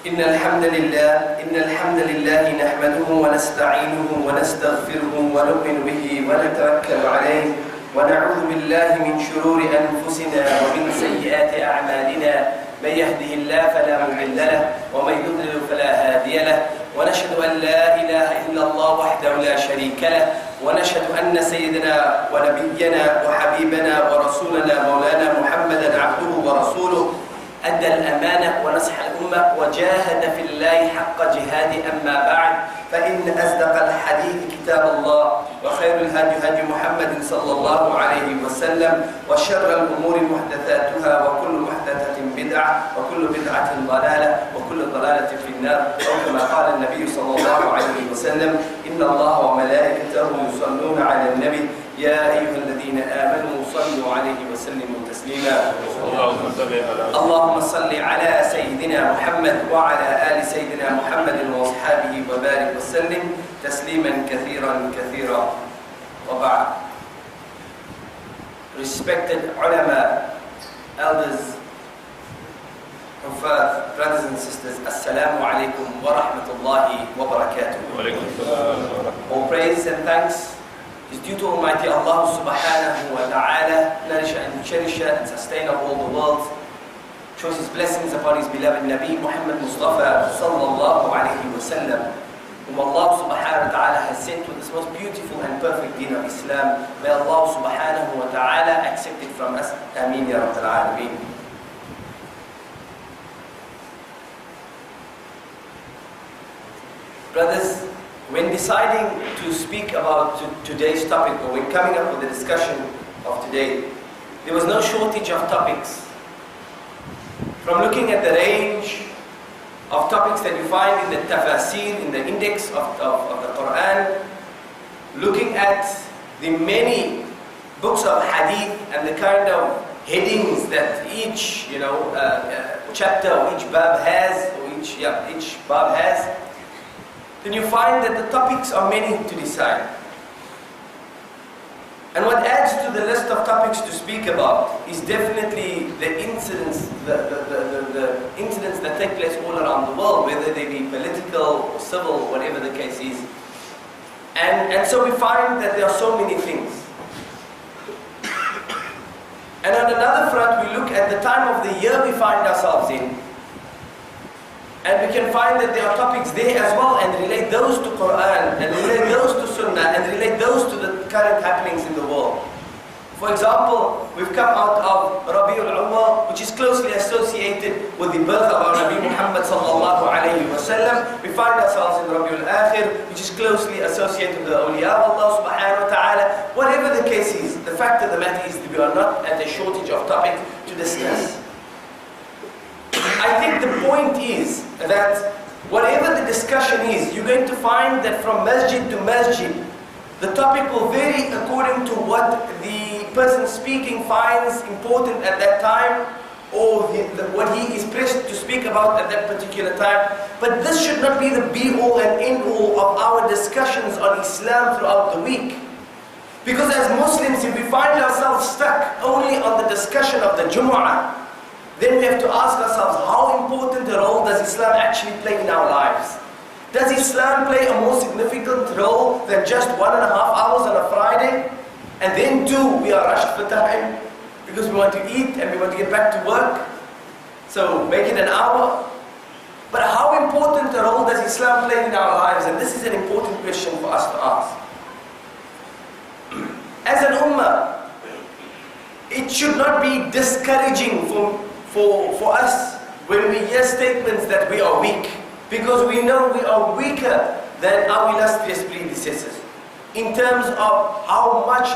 إن الحمد لله نحمده ونستعينه ونستغفره ونؤمن به ونتوكل عليه ونعوذ بالله من شرور أنفسنا ومن سيئات أعمالنا من يهده الله فلا مضل له ومن يضلل فلا هادي له ونشهد أن لا إله إلا الله وحده لا شريك له ونشهد أن سيدنا ونبينا وحبيبنا ورسولنا مولانا محمدا عبده ورسوله أدى الأمانة ونصح الأمة وجاهد في الله حق جهاده. أما بعد فإن أصدق الحديث كتاب الله وخير الهدي هدي محمد صلى الله عليه وسلم وشر الأمور محدثاتها وكل محدثة بدعة وكل بدعة ضلالة وكل ضلالة في النار أو كما قال النبي صلى الله عليه وسلم إن الله وملائكته يصلون على النبي يا أيها الذين آمنوا صلوا عليه وسلموا تسليما. اللهم صل على سيدنا محمد وعلى آل سيدنا محمد وأصحابه وبارك وسلم تسليما كثيرا كثيرا. وبعد. Respected ulama, elders, Hufaz, brothers and sisters, Assalamu alaikum wa rahmatullahi wa barakatuh. All praise and thanks is due to Almighty Allah subhanahu wa ta'ala, nourisher and cherisher and sustainer of all the world. Shows His blessings upon His beloved Nabi Muhammad Mustafa sallallahu alayhi wa sallam, whom Allah subhanahu wa ta'ala has sent with this most beautiful and perfect deen of Islam. May Allah subhanahu wa ta'ala accept it from us. Ameen ya Rabbil Alameen. Brothers, when deciding to speak about today's topic, or when coming up with the discussion of today, there was no shortage of topics. From looking at the range of topics that you find in the tafasir, in the index of the Quran, looking at the many books of hadith and the kind of headings that each chapter or each bab has, then you find that the topics are many to decide. And what adds to the list of topics to speak about is definitely the incidents, the incidents that take place all around the world, whether they be political or civil, whatever the case is. And so we find that there are so many things. And on another front, we look at the time of the year we find ourselves in, and we can find that there are topics there as well, and relate those to Quran, and relate those to Sunnah, and relate those to the current happenings in the world. For example, we've come out of Rabiul Awwal, which is closely associated with the birth of our Nabi Muhammad sallallahu alayhi wa sallam. We find ourselves in Rabiul Akhir, which is closely associated with the awliya of Allah subhanahu wa ta'ala. Whatever the case is, the fact of the matter is that we are not at a shortage of topics to discuss. I think the point is that whatever the discussion is, you're going to find that from masjid to masjid, the topic will vary according to what the person speaking finds important at that time, or what he is pressed to speak about at that particular time. But this should not be the be-all and end-all of our discussions on Islam throughout the week. Because as Muslims, if we find ourselves stuck only on the discussion of the JUMU'AH, then we have to ask ourselves, how important a role does Islam actually play in our lives? Does Islam play a more significant role than just 1.5 hours on a Friday? And then too, we are rushed for time because we want to eat and we want to get back to work. So make it an hour. But how important a role does Islam play in our lives? And this is an important question for us to ask. As an ummah, it should not be discouraging for us when we hear statements that we are weak, because we know we are weaker than our illustrious predecessors in terms of how much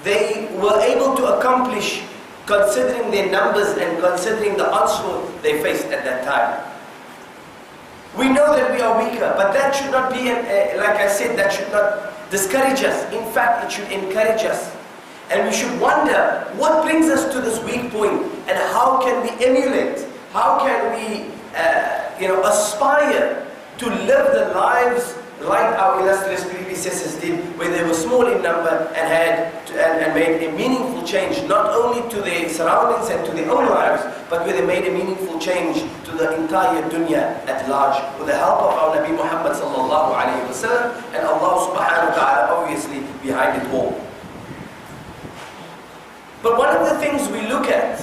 they were able to accomplish, considering their numbers and considering the onslaught they faced at that time. We know that we are weaker, but that should not be, like I said, that should not discourage us. In fact, it should encourage us. And we should wonder, what brings us to this weak point, and how can we emulate, how can we aspire to live the lives like our illustrious predecessors did, where they were small in number and made a meaningful change, not only to their surroundings and to their own lives, but where they made a meaningful change to the entire dunya at large, with the help of our Nabi Muhammad sallallahu alayhi wa sallam, and Allah subhanahu wa ta'ala obviously behind it all. But one of the things we look at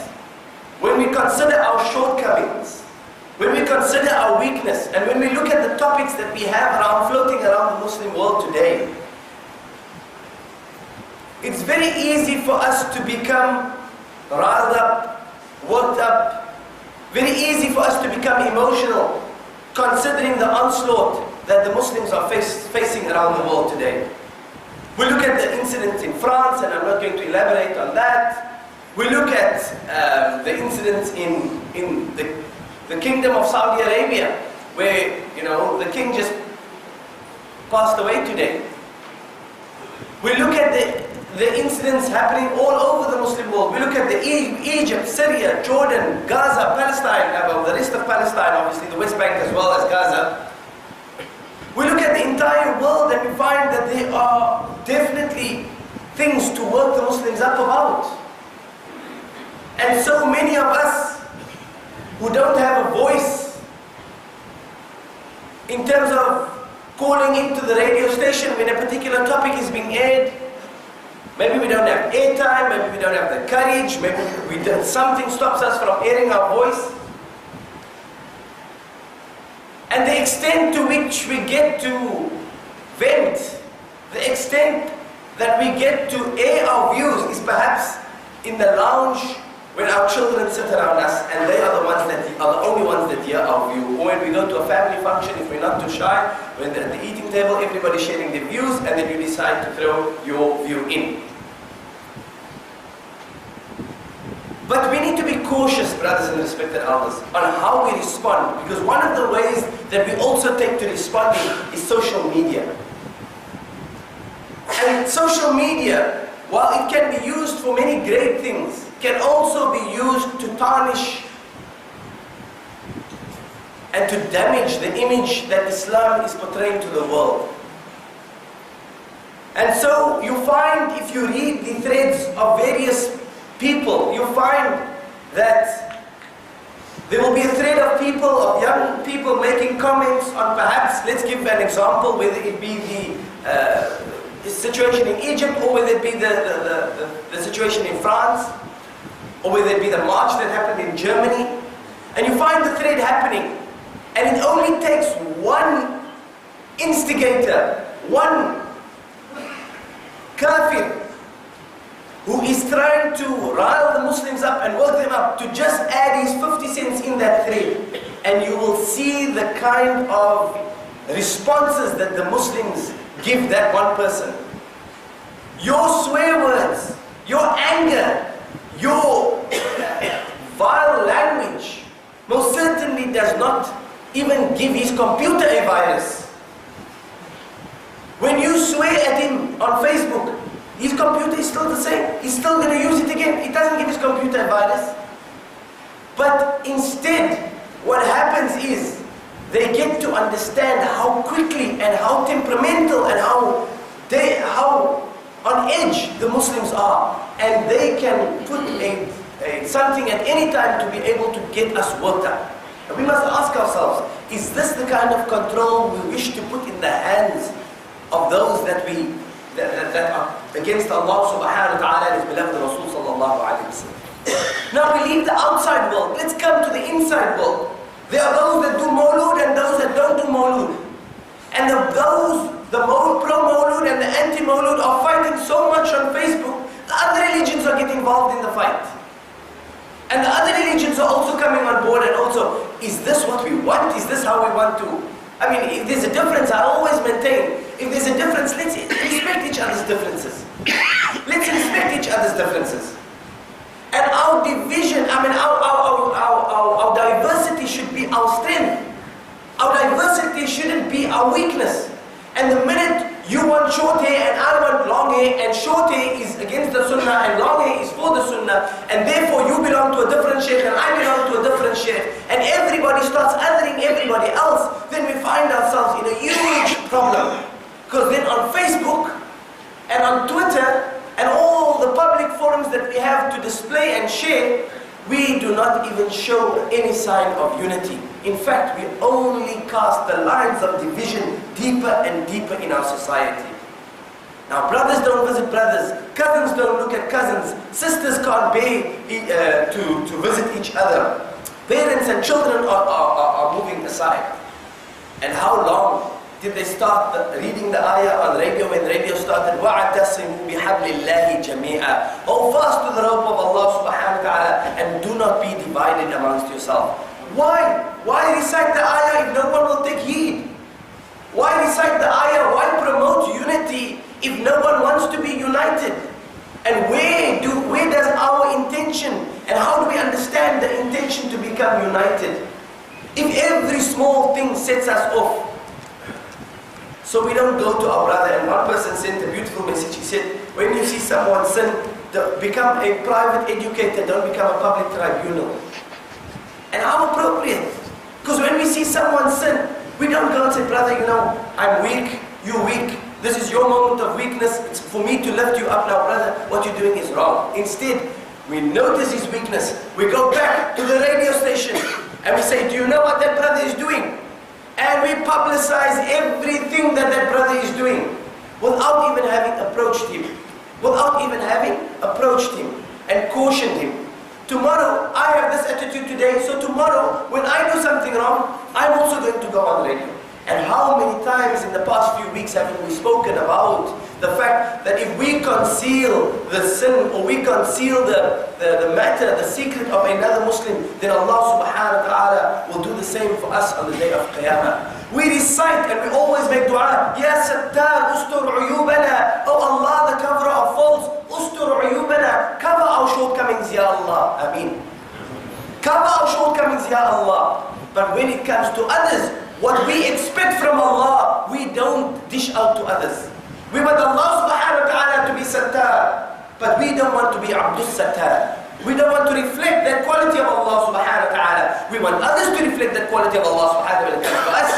when we consider our shortcomings, when we consider our weakness, and when we look at the topics that we have floating around the Muslim world today, it's very easy for us to become riled up, worked up, very easy for us to become emotional, considering the onslaught that the Muslims are facing around the world today. We look at the incidents in France, and I'm not going to elaborate on that. We look at the incidents in the Kingdom of Saudi Arabia, where, you know, the king just passed away today. We look at the incidents happening all over the Muslim world. We look at Egypt, Syria, Jordan, Gaza, Palestine, the rest of Palestine, obviously the West Bank as well as Gaza. We look at the entire world and we find that there are definitely things to work the Muslims up about. And so many of us who don't have a voice in terms of calling into the radio station when a particular topic is being aired, maybe we don't have airtime, maybe we don't have the courage, maybe something stops us from airing our voice. And the extent to which we get to vent, the extent that we get to air our views is perhaps in the lounge when our children sit around us and they are the only ones that hear our view. Or when we go to a family function, if we're not too shy, when they're at the eating table, everybody's sharing their views, and then you decide to throw your view in. But we need to be cautious, brothers and respected elders, on how we respond, because one of the ways that we also take to responding is social media. And social media, while it can be used for many great things, can also be used to tarnish and to damage the image that Islam is portraying to the world. And so you find, if you read the threads of various people, you find that there will be a thread of people, of young people making comments on perhaps, let's give an example, whether it be the situation in Egypt, or whether it be the situation in France, or whether it be the march that happened in Germany. And you find the thread happening, and it only takes one instigator, one kafir, who is trying to rile the Muslims up and work them up, to just add his 50 cents in that thread, and you will see the kind of responses that the Muslims give that one person. Your swear words, your anger, your vile language most certainly does not even give his computer a virus. When you swear at him on Facebook, his computer is still the same. He's still going to use it again. It doesn't give his computer a virus. But instead, what happens is they get to understand how quickly and how temperamental and how on edge the Muslims are, and they can put something at any time to be able to get us worked up. And we must ask ourselves, is this the kind of control we wish to put in the hands of those that are against Allah subhanahu wa ta'ala and His beloved Rasul sallallahu alayhi wa sallam? Now we leave the outside world, let's come to the inside world. There are those that do mawlud and those that don't do mawlud. And the pro-mawlud and the anti-mawlud are fighting so much on Facebook, the other religions are getting involved in the fight. And the other religions are also coming on board, and also, is this what we want? Is this how we want to? I mean, if there's a difference, I always maintain, if there's a difference, let's respect each other's differences. Let's respect each other's differences. And our division, I mean, our diversity should be our strength. Our diversity shouldn't be our weakness. And the minute you want short hair and I want long hair, and short hair is against the sunnah and long hair is for the sunnah, and therefore you belong to a different shaykh and I belong to a different shaykh, and everybody starts othering everybody else, then we find ourselves share, we do not even show any sign of unity. In fact, we only cast the lines of division deeper and deeper in our society. Now, brothers don't visit brothers, cousins don't look at cousins, sisters can't bear to visit each other. Parents and children are moving aside. And how long did they start reading the ayah on radio when radio started? وَاعْتَصِمُوا بِحَبْلِ اللَّهِ جَمِيعًا. Hold fast to the rope of Allah subhanahu wa ta'ala and do not be divided amongst yourself. Why? Why recite the ayah if no one will take heed? Why recite the ayah? Why promote unity if no one wants to be united? And where does our intention and how do we understand the intention to become united? If every small thing sets us off, so we don't go to our brother. And one person sent a beautiful message. He said, when you see someone sin, become a private educator, don't become a public tribunal. And how appropriate. Because when we see someone sin, we don't go and say, brother, you know, I'm weak, you're weak. This is your moment of weakness. It's for me to lift you up now, brother. What you're doing is wrong. Instead, we notice his weakness. We go back to the radio station and we say, do you know what that brother is doing? And we publicize everything that that brother is doing without even having approached him. Without even having approached him and cautioned him. Tomorrow, I have this attitude today, so tomorrow, when I do something wrong, I'm also going to go on radio. And how many times in the past few weeks have we spoken about the fact that if we conceal the sin or we conceal the matter, the secret of another Muslim, then Allah subhanahu wa ta'ala will do the same for us on the day of Qiyamah. We recite and we always make dua, Ya Sattar, ustur uyubana. Oh Allah, the coverer of faults, ustur uyubana. Cover our shortcomings, Ya Allah. Ameen. Cover our shortcomings, Ya Allah. But when it comes to others, what we expect from Allah, we don't dish out to others. We want Allah subhanahu wa ta'ala to be Sattar, but we don't want to be Abdul Sattar. We don't want to reflect that quality of Allah subhanahu wa ta'ala. We want others to reflect that quality of Allah subhanahu wa ta'ala when it comes to us.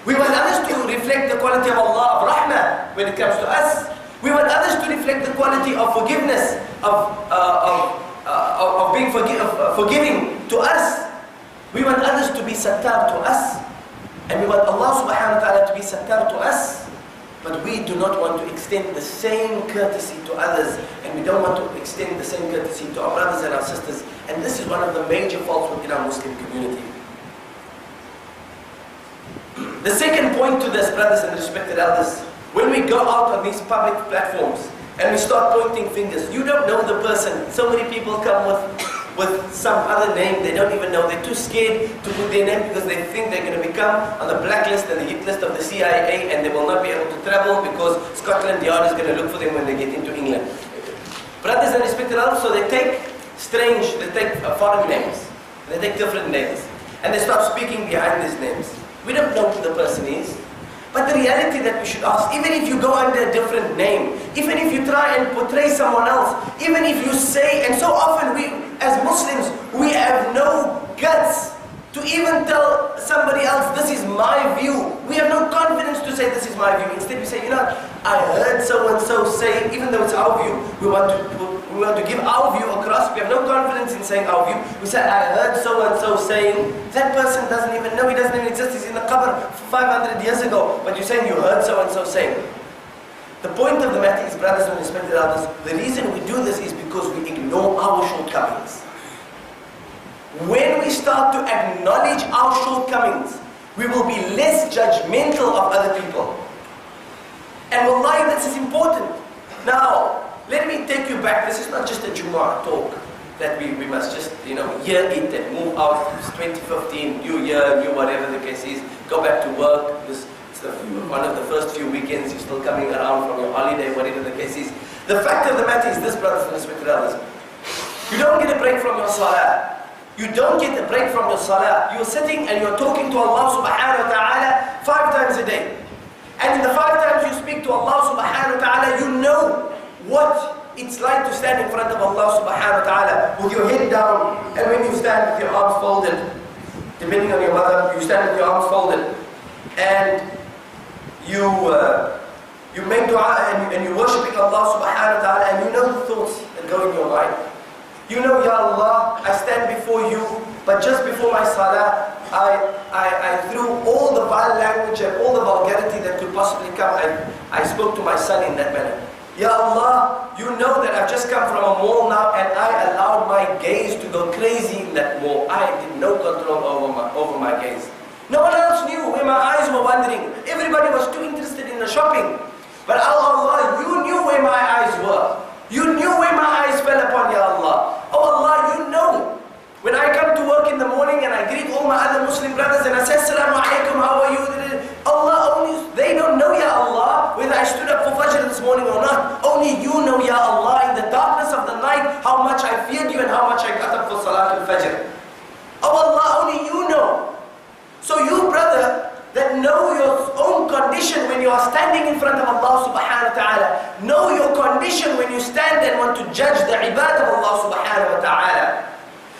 We want others to reflect the quality of Allah of Rahmah when it comes to us. We want others to reflect the quality of forgiveness, of being forgiving to us. We want others to be Sattar to us. And we want Allah subhanahu wa ta'ala to be Sattar to us. But we do not want to extend the same courtesy to others. And we don't want to extend the same courtesy to our brothers and our sisters. And this is one of the major faults within our Muslim community. The second point to this, brothers and respected elders, when we go out on these public platforms and we start pointing fingers, you don't know the person. So many people come with some other name they don't even know. They're too scared to put their name because they think they're going to become on the blacklist and the hit list of the CIA and they will not be able to travel because Scotland Yard is going to look for them when they get into England. Brothers and respected elders, so they take foreign names, they take different names and they start speaking behind these names. We don't know who the person is. But the reality that we should ask, even if you go under a different name, even if you try and portray someone else, even if you say, and so often we as Muslims, we have no guts to even tell somebody else, this is my view. We have no confidence to say this is my view. Instead we say, you know, I heard so-and-so say, even though it's our view, we want to give our view across. We have no confidence in saying our view. We say, I heard so-and-so saying, that person doesn't even know, he doesn't even exist, he's in the qabr 500 years ago. But you're saying you heard so-and-so saying. The point of the matter is, brothers and respected elders, the reason we do this is because we ignore our shortcomings. When we start to acknowledge our shortcomings, we will be less judgmental of other people. And wallahi, this is important. Now, let me take you back. This is not just a JUMU'AH talk that we must just, hear it and move out. It's 2015, new year, new whatever the case is. Go back to work. It's one of the first few weekends, you're still coming around from your holiday, whatever the case is. The fact of the matter is this, brothers and respected elders. You don't get a break from your salah. You don't get a break from your salah. You're sitting and you're talking to Allah subhanahu wa ta'ala 5 times a day. And in the 5 times you speak to Allah subhanahu wa ta'ala, you know what it's like to stand in front of Allah subhanahu wa ta'ala with your head down. And when you stand with your arms folded, depending on your mother, you stand with your arms folded. And you make dua and you're worshipping Allah subhanahu wa ta'ala and you know the thoughts that go in your mind. You know, Ya Allah, I stand before you, but just before my salah, I threw all the vile language and all the vulgarity that could possibly come. I spoke to my son in that manner. Ya Allah, you know that I've just come from a mall now and I allowed my gaze to go crazy in that mall. I did no control over my gaze. No one else knew where my eyes were wandering. Everybody was too interested in the shopping. But Allah, you knew where my eyes were. You knew where my eyes fell upon, Ya Allah. Oh Allah, you know. When I come to work in the morning and I greet all my other Muslim brothers and I say, Assalamu alaikum, how are you? Allah, only they don't know, Ya Allah, whether I stood up for Fajr this morning or not. Only you know, Ya Allah, in the darkness of the night, how much I feared you and how much I got up for Salatul Fajr. Oh Allah, only you know. So you, brother, that know your own condition when you are standing in front of Allah subhanahu wa ta'ala. Know your condition when you stand and want to judge the ibad of Allah subhanahu wa ta'ala.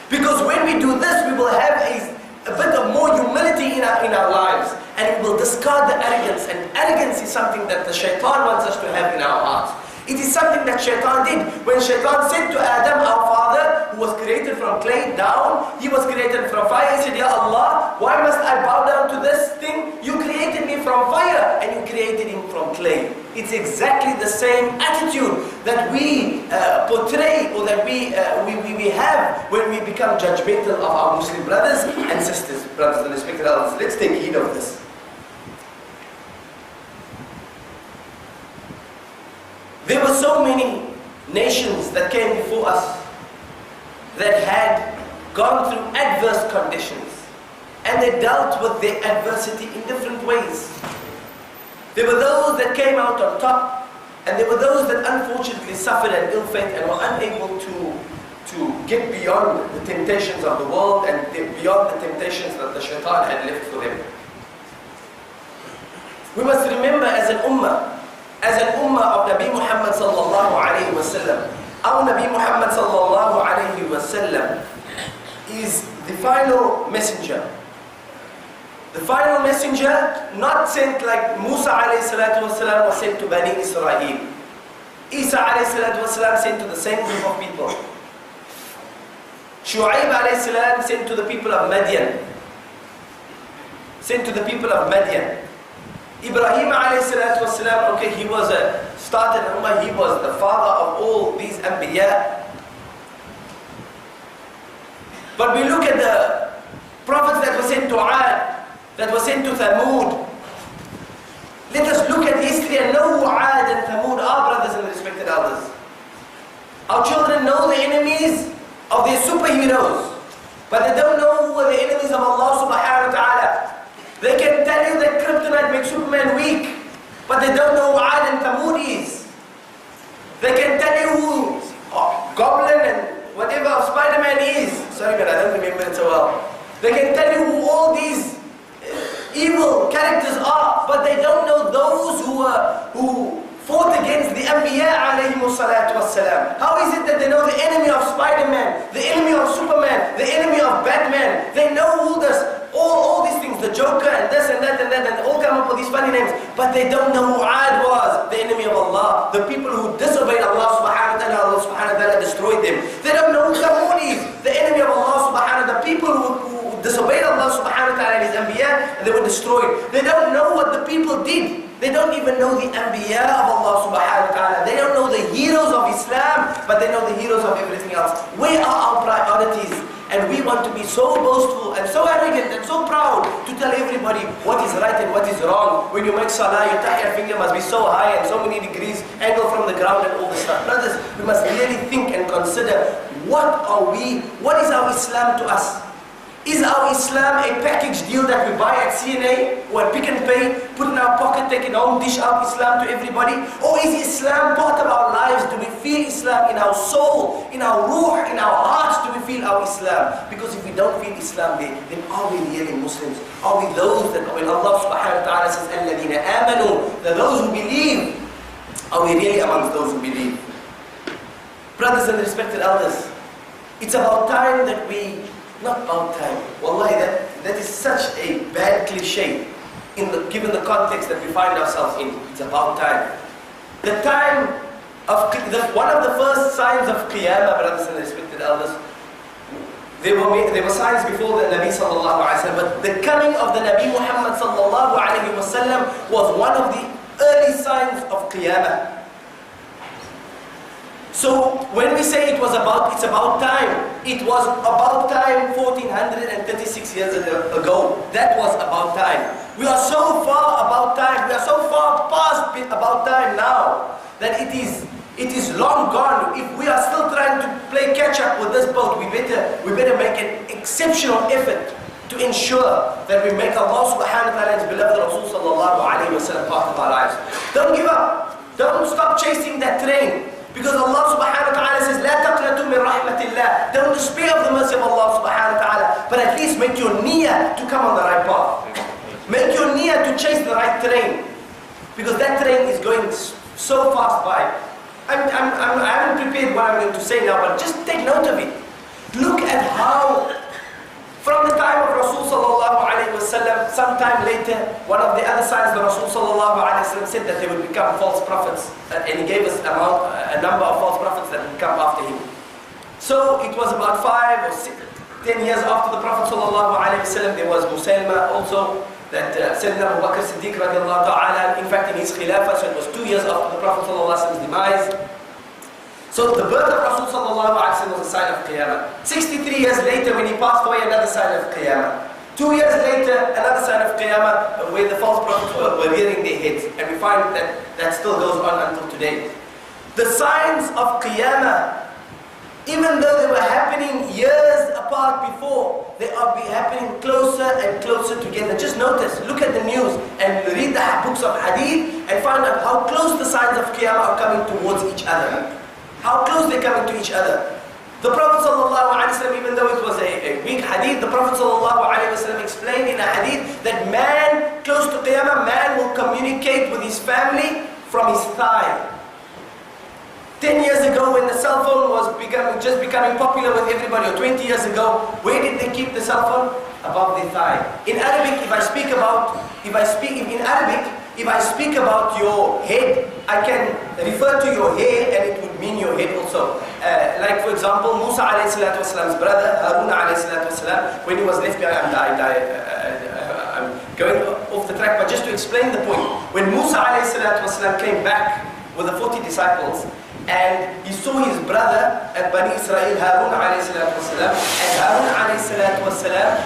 Because when we do this, we will have a bit of more humility in our lives. And we will discard the arrogance. And arrogance is something that the shaitan wants us to have in our hearts. It is something that shaitan did. When shaitan said to Adam, our father, who was created from clay down, he was created from fire. He said, Ya Allah, why must I bow down to this thing? You created me from fire and you created him from clay. It's exactly the same attitude that we portray or that we have when we become judgmental of our Muslim brothers and sisters, brothers and respected elders. Let's take heed of this. There were so many nations that came before us that had gone through adverse conditions and they dealt with their adversity in different ways. There were those that came out on top and there were those that unfortunately suffered an ill fate and were unable to get beyond the temptations of the world and beyond the temptations that the shaitan had left for them. We must remember as an ummah of Nabi Muhammad sallallahu alayhi wa sallam, our Nabi Muhammad sallallahu alayhi wa sallam is the final messenger. The final messenger, not sent like Musa alayhi salatu wa sallam was sent to Bani Israel. Isa alayhi salatu wa sallam sent to the same group of people. Shu'aib alayhi salam sent to the people of Madian. Ibrahim alayhi salatu wasalam, okay, he was started ummah, he was the father of all these anbiya. But we look at the prophets that were sent to Ad, that were sent to Thamud. Let us look at history and know who Ad and Thamud are, brothers and respected elders. Our children know the enemies of their superheroes, but they don't know who are the enemies of Allah subhanahu wa ta'ala. They can tell you that kryptonite makes Superman weak, but they don't know who Ad and Thamud is. They can tell you who Goblin and whatever Spider-Man is. Sorry man, I don't remember it so well. They can tell you who all these evil characters are, but they don't know those who fought against the Anbiya alayhimu salatu wassalam. How is it that they know the enemy of Spider-Man, the enemy of Superman, the enemy of Batman? They know who does all these things, the Joker and this and that and that, and all come up with these funny names, but they don't know who Ad was, the enemy of Allah, the people who disobeyed Allah subhanahu wa ta'ala. Allah subhanahu wa ta'ala destroyed them. They don't know who Thamud is, the enemy of Allah subhanahu wa ta'ala, the people who disobeyed Allah subhanahu wa ta'ala and His Anbiya, and they were destroyed. They don't know what the people did. They don't even know the Anbiya of Allah subhanahu wa ta'ala. They don't know the heroes of Islam, but they know the heroes of everything else. Where are our priorities? And we want to be so boastful and so arrogant and so proud to tell everybody what is right and what is wrong. When you make salah, your tahiyyah finger must be so high and so many degrees angle from the ground and all this stuff. Brothers, we must really think and consider, what is our Islam to us? Is our Islam a package deal that we buy at CNA or at Pick and Pay, put in our pocket, take it home, dish out Islam to everybody? Or is Islam part of our lives? Do we feel Islam in our soul, in our ruh, in our hearts? Do we feel our Islam? Because if we don't feel Islam there, then are we really Muslims? Are we those that, when Allah subhanahu wa ta'ala says, الَّذِينَ آمَنُوا, that those who believe, are we really amongst those who believe? Brothers and respected elders, it's about time that we, not about time. Wallahi, that is such a bad cliche given the context that we find ourselves in. It's about time. The time of one of the first signs of Qiyamah, brothers and respected respected elders, there were signs before the Nabi sallallahu alaihi wasallam, but the coming of the Nabi Muhammad sallallahu alaihi wasallam was one of the early signs of Qiyamah. So when we say it's about time, it was about time 1436 years ago. That was about time. We are so far about time, we are so far past about time now, that it is long gone. If we are still trying to play catch up with this boat, we better make an exceptional effort to ensure that we make Allah subhanahu wa ta'ala and His beloved Rasul sallallahu alayhi wa sallam part of our lives. Don't give up. Don't stop chasing that train. Because Allah subhanahu wa ta'ala says, لا تقنطوا من رحمة الله. Don't despair of the mercy of Allah subhanahu wa ta'ala. But at least make your niyyah to come on the right path. Make your niyyah to chase the right train. Because that train is going so fast by. I haven't prepared what I'm going to say now, but just take note of it. Look at how, from the time of Rasul sallallahu alayhi wa sallam, sometime later, one of the other signs the Rasul sallallahu alayhi wa sallam said that they would become false prophets. And he gave us a number of false prophets that would come after him. So it was about 5 or 10 years after the Prophet sallallahu alayhi wa sallam, there was Musaylima also, that Sayyidina Abu Bakr Siddiq radiallahu ta'ala, in fact in his khilafah, so it was 2 years after the Prophet sallallahu alayhi wa sallam's demise. So the birth of Rasul sallallahu alayhi wa sallam was a sign of Qiyamah. 63 years later when he passed away, another sign of Qiyamah. 2 years later, another sign of Qiyamah, where the false prophets were rearing their heads. And we find that still goes on until today. The signs of Qiyamah, even though they were happening years apart before, they are happening closer and closer together. Just notice, look at the news and read the books of hadith and find out how close the signs of Qiyamah are coming towards each other. How close they're coming to each other. The Prophet ﷺ, even though it was a weak hadith, the Prophet ﷺ explained in a hadith that man, close to Qiyamah, man will communicate with his family from his thigh. 10 years ago when the cell phone was just becoming popular with everybody, or 20 years ago, where did they keep the cell phone? Above the thigh. In Arabic, if I speak about your head, I can refer to your hair and it would mean your head also. Like for example, Musa alayhi salatu wasalam's brother, Harun alayhi salatu wasalam, when he was left behind, I'm going off the track, but just to explain the point. When Musa alayhi salatu wasalam came back with the 40 disciples, and he saw his brother at Bani Israel, Harun alayhi salatu wasalam, and Harun alayhi salatu wasalam,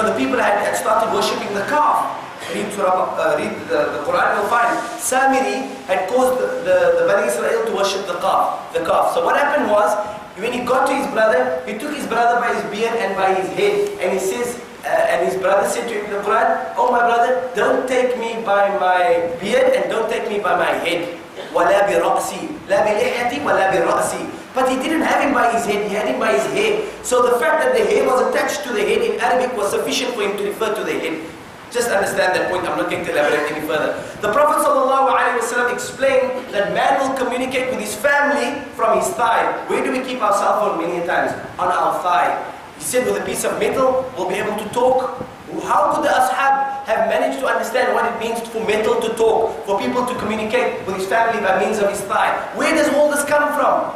the people had started worshipping the calf. Read the Quran, you'll find Samiri had caused the Bani Israel to worship the calf. So what happened was, when he got to his brother, he took his brother by his beard and by his head, and he says, and his brother said to him in the Quran, "Oh my brother, don't take me by my beard and don't take me by my head. وَلَا بِرَأْسِي لَا بِلِحْيَتِي وَلَا بِرَأْسِي." But he didn't have him by his head, he had him by his hair. So the fact that the hair was attached to the head in Arabic was sufficient for him to refer to the head. Just understand that point, I'm not going to elaborate any further. The Prophet ﷺ explained that man will communicate with his family from his thigh. Where do we keep our cell phone many times? On our thigh. He said with a piece of metal, we'll be able to talk. How could the ashab have managed to understand what it means for metal to talk, for people to communicate with his family by means of his thigh? Where does all this come from?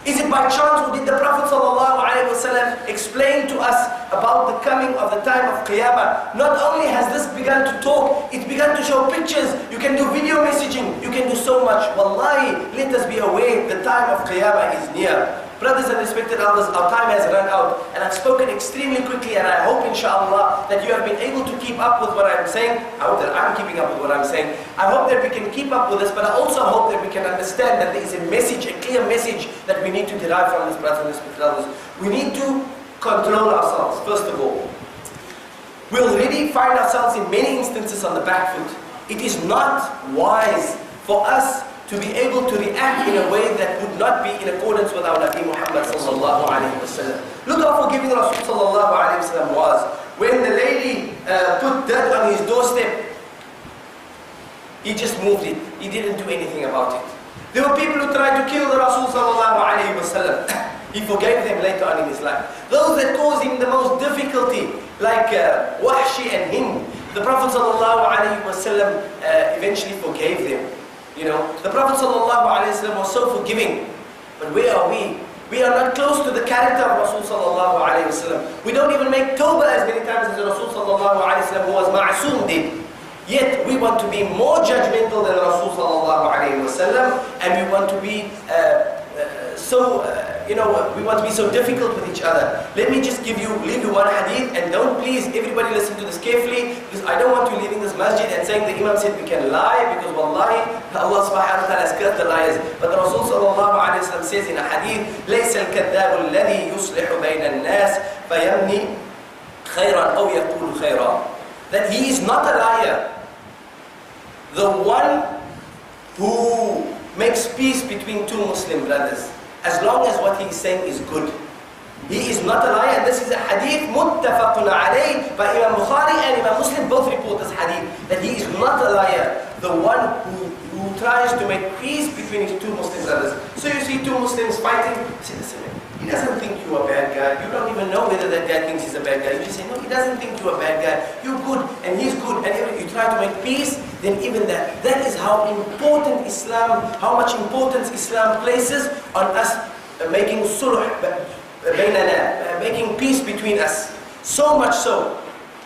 Is it by chance, or did the Prophet ﷺ explain to us about the coming of the time of Qiyamah? Not only has this begun to talk, it's begun to show pictures. You can do video messaging, you can do so much. Wallahi, let us be aware the time of Qiyamah is near. Brothers and respected elders, our time has run out, and I've spoken extremely quickly, and I hope inshallah that you have been able to keep up with what I'm saying. I hope that I'm keeping up with what I'm saying. I hope that we can keep up with this, but I also hope that we can understand that there is a message, a clear message that we need to derive from this, brothers and respected elders. We need to control ourselves, first of all. We already find ourselves in many instances on the back foot. It is not wise for us to be able to react in a way that would not be in accordance with our Nabi Muhammad sallallahu alayhi wa sallam. Look how forgiving Rasul sallallahu alayhi wa sallam was. When the lady put dirt on his doorstep, he just moved it. He didn't do anything about it. There were people who tried to kill the Rasul sallallahu alayhi wa sallam. He forgave them later on in his life. Those that caused him the most difficulty, like Wahshi and Hind, the Prophet sallallahu alayhi wa sallam eventually forgave them. The Prophet ﷺ was so forgiving, but where are we? We are not close to the character of Rasul sallallahu alayhi wa sallam. We don't even make tawbah as many times as the Rasul sallallahu alayhi wa sallam, who was ma'asum, did. Yet we want to be more judgmental than Rasul sallallahu alayhi wa sallam, and we want to be we want to be so difficult with each other. Let me just leave you one hadith, and don't please everybody listen to this carefully, because I don't want you leaving this masjid and saying the Imam said we can lie, because wallahi Allah subhanahu wa ta'ala has cursed the liars. But the Rasul sallallahu alayhi wa sallam says in a hadith, لَيْسَ الْكَذَّابُ الَّذِي يُصْلِحُ بَيْنَ النَّاسِ فَيَمْنِي خَيْرًا أَوْ يَقُولُ خَيْرًا. That he is not a liar, the one who makes peace between two Muslim brothers, as long as what he is saying is good. He is not a liar. And this is a hadith muttafaqun alayh by Imam Bukhari and Imam Muslim, both report this hadith, that he is not a liar, the one who tries to make peace between his two Muslim brothers. So you see two Muslims fighting, you say, listen, he doesn't think you're a bad guy. You don't even know whether that guy thinks he's a bad guy. You just say, no, he doesn't think you're a bad guy. You're good and he's good, and you try to make peace, then even that is how important Islam, how much importance Islam places on us making sulh baynana, making peace between us. So much so,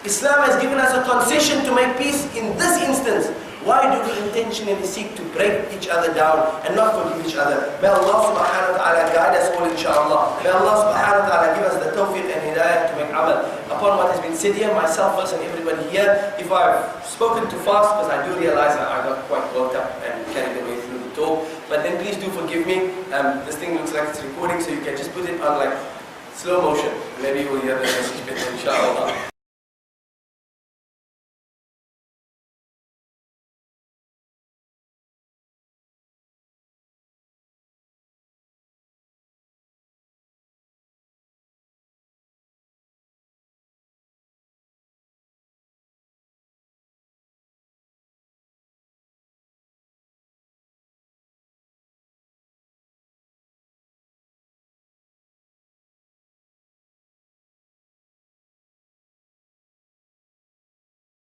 Islam has given us a concession to make peace in this instance. Why do we intentionally seek to break each other down and not forgive each other? May Allah subhanahu wa ta'ala guide us all, inshallah. May Allah subhanahu wa ta'ala give us the tawfiq and hidayah to make amal upon what has been said here, myself first and everybody here. If I've spoken too fast, because I do realize I got quite worked up and carried away through the talk, but then please do forgive me. This thing looks like it's recording, so you can just put it on like slow motion. Maybe you will hear the message better, inshallah.